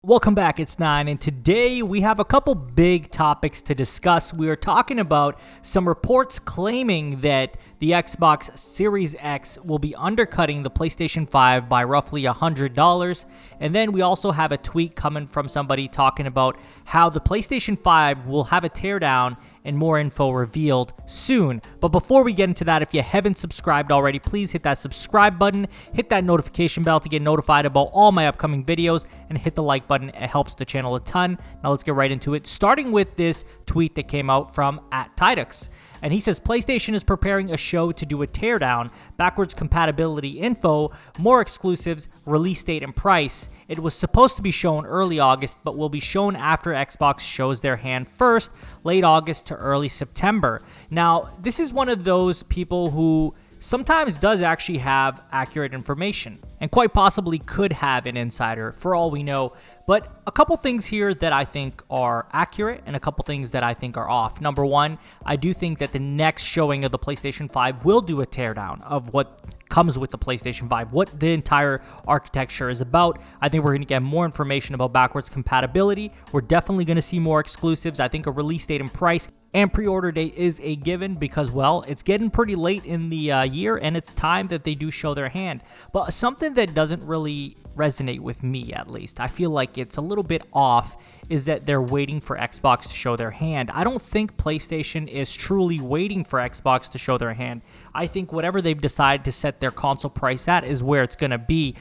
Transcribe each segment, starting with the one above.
Welcome back, it's Nine, and today we have a couple big topics to discuss. We are talking about some reports claiming that the Xbox Series X will be undercutting the PlayStation 5 by roughly $100, and then we also have a tweet coming from somebody talking about how the PlayStation 5 will have a teardown and more info revealed soon. But before we get into that, if you haven't subscribed already, please hit that subscribe button, hit that notification bell to get notified about all my upcoming videos, and hit the like button. It helps the channel a ton. Now let's get right into it, starting with this tweet that came out from @Tidux. And he says, PlayStation is preparing a show to do a teardown, backwards compatibility info, more exclusives, release date and price. It was supposed to be shown early August, but will be shown after Xbox shows their hand first, late August to early September. Now, this is one of those people who sometimes does actually have accurate information and quite possibly could have an insider for all we know. But a couple things here that I think are accurate and a couple things that I think are off. Number one, I do think that the next showing of the PlayStation 5 will do a teardown of what comes with the PlayStation 5, what the entire architecture is about. I think we're going to get more information about backwards compatibility. We're definitely going to see more exclusives. I think a release date and price and pre-order date is a given because, well, it's getting pretty late in the year and it's time that they do show their hand. But something that doesn't really resonate with me, at least, I feel like it's a little bit off, is that they're waiting for Xbox to show their hand. I don't think PlayStation is truly waiting for Xbox to show their hand. I think whatever they've decided to set their console price at is where it's going to be.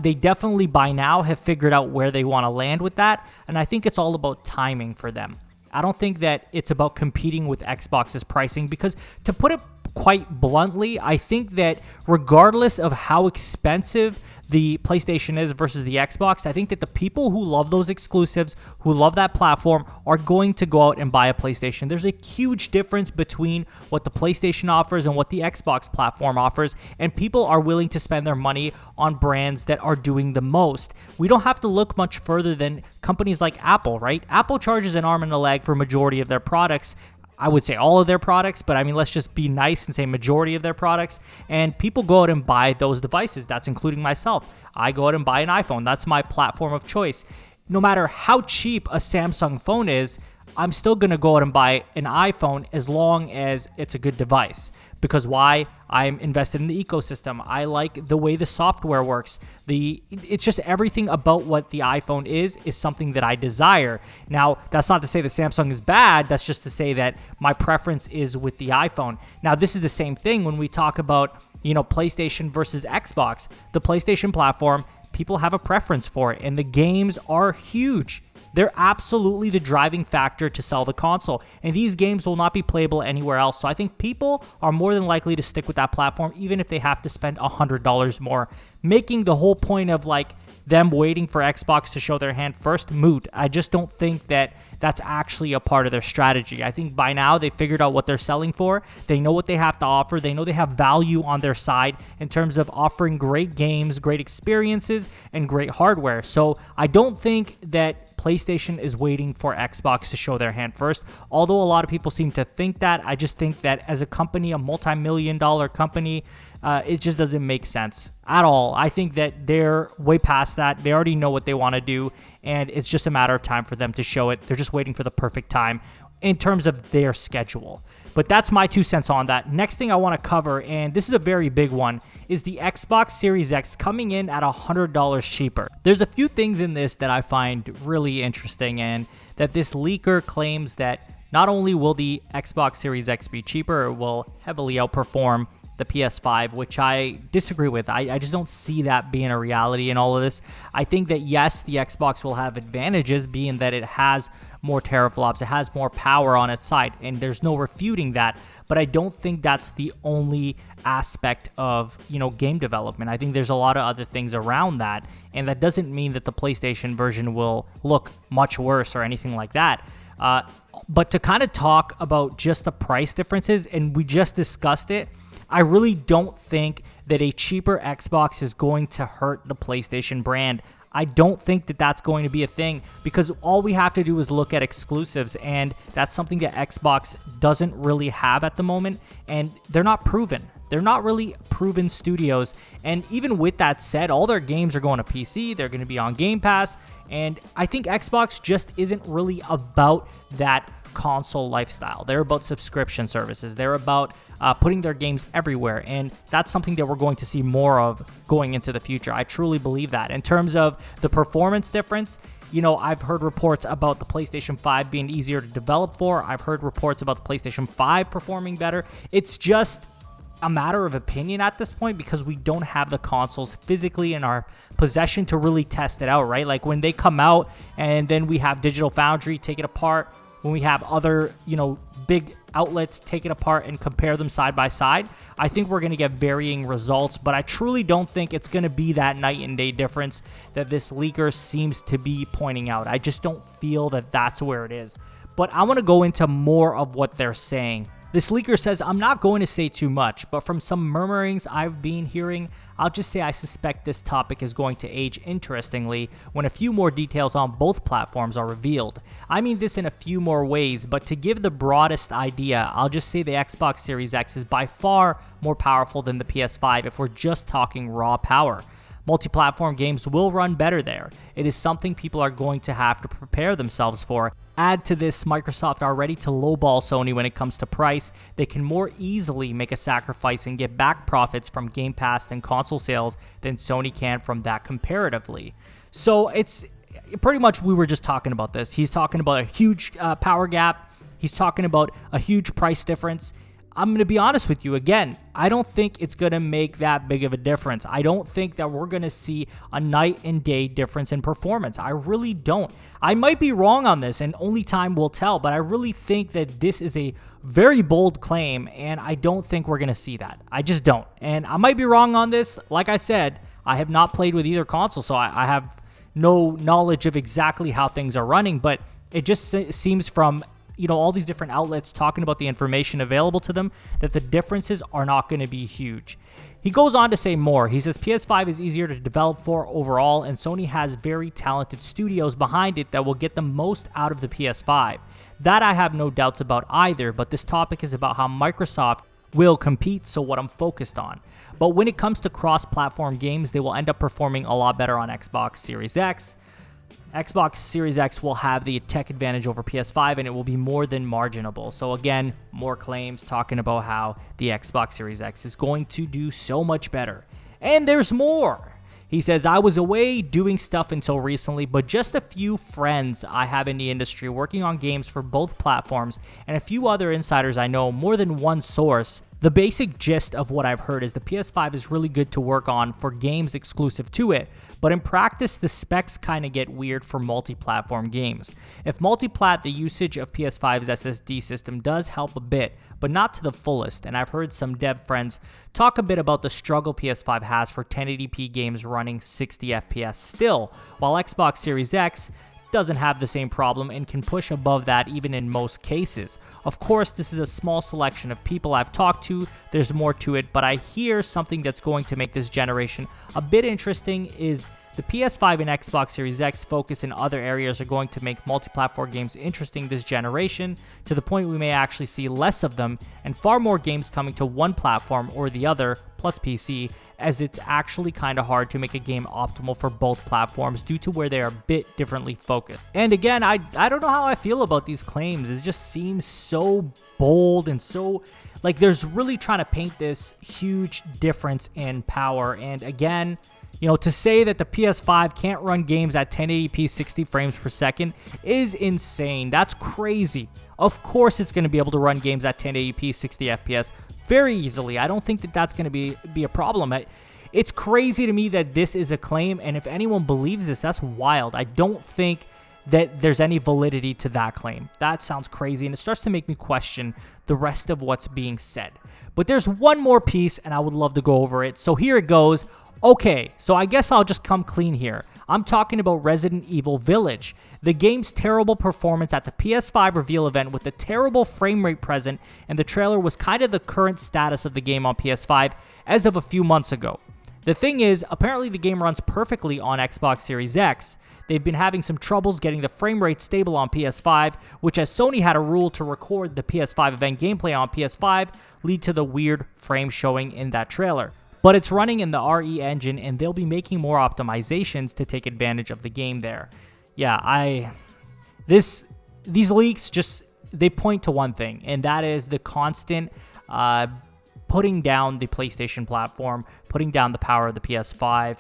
They definitely by now have figured out where they want to land with that, and I think it's all about timing for them. I don't think that it's about competing with Xbox's pricing because, to put it quite bluntly, I think that regardless of how expensive the PlayStation is versus the Xbox, I think that the people who love those exclusives, who love that platform, are going to go out and buy a PlayStation. There's a huge difference between what the PlayStation offers and what the Xbox platform offers, and people are willing to spend their money on brands that are doing the most. We don't have to look much further than companies like Apple, right? Apple charges an arm and a leg for a majority of their products. I would say all of their products, but I mean, let's just be nice and say majority of their products. And people go out and buy those devices. That's including myself. I go out and buy an iPhone. That's my platform of choice. No matter how cheap a Samsung phone is, I'm still going to go out and buy an iPhone as long as it's a good device. Because why? I'm invested in the ecosystem. I like the way the software works. It's just everything about what the iPhone is something that I desire. Now, that's not to say that Samsung is bad. That's just to say that my preference is with the iPhone. Now, this is the same thing when we talk about, PlayStation versus Xbox. The PlayStation platform, people have a preference for it, and the games are huge. They're absolutely the driving factor to sell the console, and these games will not be playable anywhere else. So I think people are more than likely to stick with that platform, even if they have to spend $100 more, making the whole point of them waiting for Xbox to show their hand first moot. I just don't think that that's actually a part of their strategy. I think by now they figured out what they're selling for. They know what they have to offer. They know they have value on their side in terms of offering great games, great experiences, and great hardware. So I don't think that PlayStation is waiting for Xbox to show their hand first. Although a lot of people seem to think that, I just think that as a company, a multi-million-dollar company, it just doesn't make sense at all. I think that they're way past that. They already know what they want to do, and it's just a matter of time for them to show it. They're just waiting for the perfect time in terms of their schedule. But that's my 2 cents on that. Next thing I want to cover, and this is a very big one, is the Xbox Series X coming in at $100 cheaper. There's a few things in this that I find really interesting, and that this leaker claims that not only will the Xbox Series X be cheaper, it will heavily outperform the PS5, which I disagree with. I just don't see that being a reality in all of this. I think that, yes, the Xbox will have advantages, being that it has more teraflops, it has more power on its side, and there's no refuting that. But I don't think that's the only aspect of, game development. I think there's a lot of other things around that, and that doesn't mean that the PlayStation version will look much worse or anything like that. But to kind of talk about just the price differences, and we just discussed it, I really don't think that a cheaper Xbox is going to hurt the PlayStation brand. I don't think that that's going to be a thing, because all we have to do is look at exclusives, and that's something that Xbox doesn't really have at the moment, and they're not proven. They're not really proven studios, and even with that said, all their games are going to PC, they're going to be on Game Pass, and I think Xbox just isn't really about that console lifestyle. They're about subscription services. They're about putting their games everywhere, and that's something that we're going to see more of going into the future. I truly believe that. In terms of the performance difference, you know, I've heard reports about the PlayStation 5 being easier to develop for. I've heard reports about the PlayStation 5 performing better. It's just a matter of opinion at this point because we don't have the consoles physically in our possession to really test it out, right? Like when they come out and then we have Digital Foundry take it apart, when we have other, you know, big outlets take it apart and compare them side by side, I think we're going to get varying results, but I truly don't think it's going to be that night and day difference that this leaker seems to be pointing out. I just don't feel that that's where it is. But I want to go into more of what they're saying. This leaker says, I'm not going to say too much, but from some murmurings I've been hearing, I'll just say I suspect this topic is going to age interestingly when a few more details on both platforms are revealed. I mean this in a few more ways, but to give the broadest idea, I'll just say the Xbox Series X is by far more powerful than the PS5 if we're just talking raw power. Multi-platform games will run better there. It is something people are going to have to prepare themselves for. Add to this, Microsoft are ready to lowball Sony when it comes to price. They can more easily make a sacrifice and get back profits from Game Pass and console sales than Sony can from that comparatively. So it's pretty much, we were just talking about this. He's talking about a huge power gap. He's talking about a huge price difference. I'm going to be honest with you again. I don't think it's going to make that big of a difference. I don't think that we're going to see a night and day difference in performance. I really don't. I might be wrong on this and only time will tell, but I really think that this is a very bold claim and I don't think we're going to see that. I just don't. And I might be wrong on this. Like I said, I have not played with either console, so I have no knowledge of exactly how things are running, but it just seems from all these different outlets talking about the information available to them that the differences are not going to be huge. He goes on to say more. He says PS5 is easier to develop for overall, and Sony has very talented studios behind it that will get the most out of the PS5. That I have no doubts about either, but this topic is about how Microsoft will compete, so what I'm focused on. But when it comes to cross-platform games, they will end up performing a lot better on Xbox Series X. Xbox Series X will have the tech advantage over PS5 and it will be more than marginable. So again, more claims talking about how the Xbox Series X is going to do so much better. And there's more. He says, I was away doing stuff until recently, but just a few friends I have in the industry working on games for both platforms and a few other insiders I know, more than one source. The basic gist of what I've heard is the PS5 is really good to work on for games exclusive to it, but in practice, the specs kind of get weird for multi-platform games. If multi-plat, the usage of PS5's SSD system does help a bit, but not to the fullest, and I've heard some dev friends talk a bit about the struggle PS5 has for 1080p games running 60 FPS still, while Xbox Series X doesn't have the same problem and can push above that even in most cases. Of course, this is a small selection of people I've talked to, there's more to it, but I hear something that's going to make this generation a bit interesting is the PS5 and Xbox Series X focus in other areas are going to make multi-platform games interesting this generation, to the point we may actually see less of them and far more games coming to one platform or the other, plus PC, as it's actually kind of hard to make a game optimal for both platforms due to where they are a bit differently focused. And again, I don't know how I feel about these claims. It just seems so bold and so like there's really trying to paint this huge difference in power. And again, to say that the PS5 can't run games at 1080p 60 frames per second is insane. That's crazy. Of course it's going to be able to run games at 1080p 60 FPS very easily. I don't think that that's going to be a problem. It's crazy to me that this is a claim, and if anyone believes this, that's wild. I don't think that there's any validity to that claim. That sounds crazy, and it starts to make me question the rest of what's being said. But there's one more piece, and I would love to go over it. So here it goes. Okay, so I guess I'll just come clean here. I'm talking about Resident Evil Village. The game's terrible performance at the PS5 reveal event with the terrible frame rate present, and the trailer was kind of the current status of the game on PS5 as of a few months ago. The thing is, apparently the game runs perfectly on Xbox Series X. They've been having some troubles getting the frame rate stable on PS5, which, as Sony had a rule to record the PS5 event gameplay on PS5, lead to the weird frame showing in that trailer. But it's running in the RE engine, and they'll be making more optimizations to take advantage of the game there. Yeah, these leaks they point to one thing, and that is the constant putting down the PlayStation platform, putting down the power of the PS5.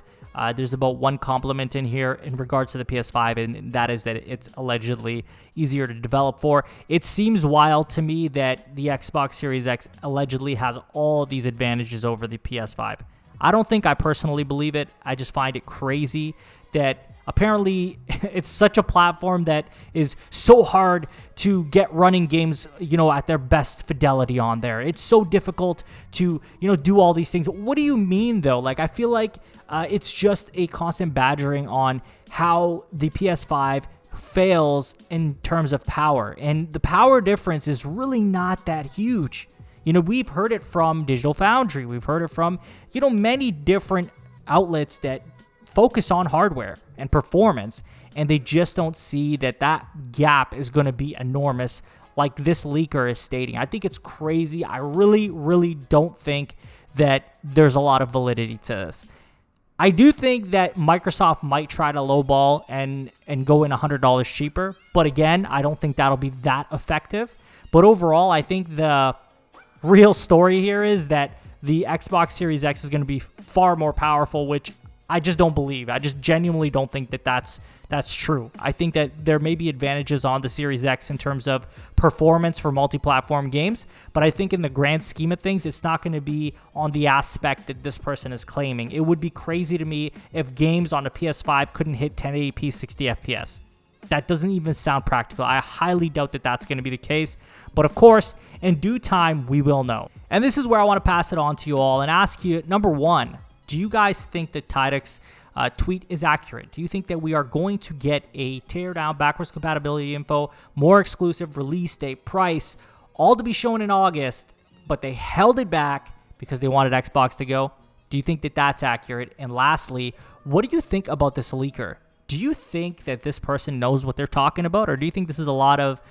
There's about one compliment in here in regards to the PS5, and that is that it's allegedly easier to develop for. It seems wild to me that the Xbox Series X allegedly has all these advantages over the PS5. I don't think I personally believe it. I just find it crazy that apparently it's such a platform that is so hard to get running games, at their best fidelity on there. It's so difficult to, do all these things. What do you mean, though? Like, I feel like it's just a constant badgering on how the PS5 fails in terms of power. And the power difference is really not that huge. We've heard it from Digital Foundry. We've heard it from, many different outlets that focus on hardware and performance, and they just don't see that gap is going to be enormous like this leaker is stating. I think it's crazy. I really, really don't think that there's a lot of validity to this. I do think that Microsoft might try to lowball and go in $100 cheaper, but again, I don't think that'll be that effective. But overall, I think the real story here is that the Xbox Series X is going to be far more powerful, which I just don't believe. I just genuinely don't think that that's true. I think that there may be advantages on the Series X in terms of performance for multi-platform games, but I think in the grand scheme of things, it's not going to be on the aspect that this person is claiming. It would be crazy to me if games on a PS5 couldn't hit 1080p 60 FPS. That doesn't even sound practical. I highly doubt that that's going to be the case. But of course, in due time, we will know. And this is where I want to pass it on to you all and ask you, number one, do you guys think that Tidek's tweet is accurate? Do you think that we are going to get a teardown, backwards compatibility info, more exclusive release date, price, all to be shown in August, but they held it back because they wanted Xbox to go? Do you think that that's accurate? And lastly, what do you think about this leaker? Do you think that this person knows what they're talking about, or do you think this is a lot of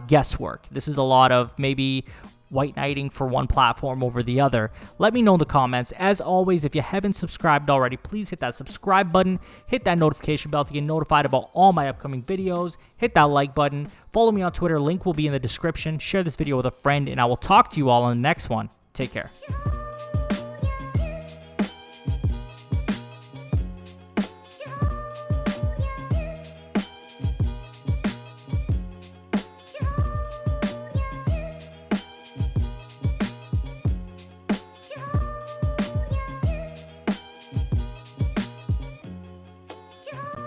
guesswork? This is a lot of maybe white knighting for one platform over the other? Let me know in the comments. As always, if you haven't subscribed already, please hit that subscribe button, hit that notification bell to get notified about all my upcoming videos, hit that like button, follow me on Twitter, link will be in the description, share this video with a friend, and I will talk to you all on the next one. Take care.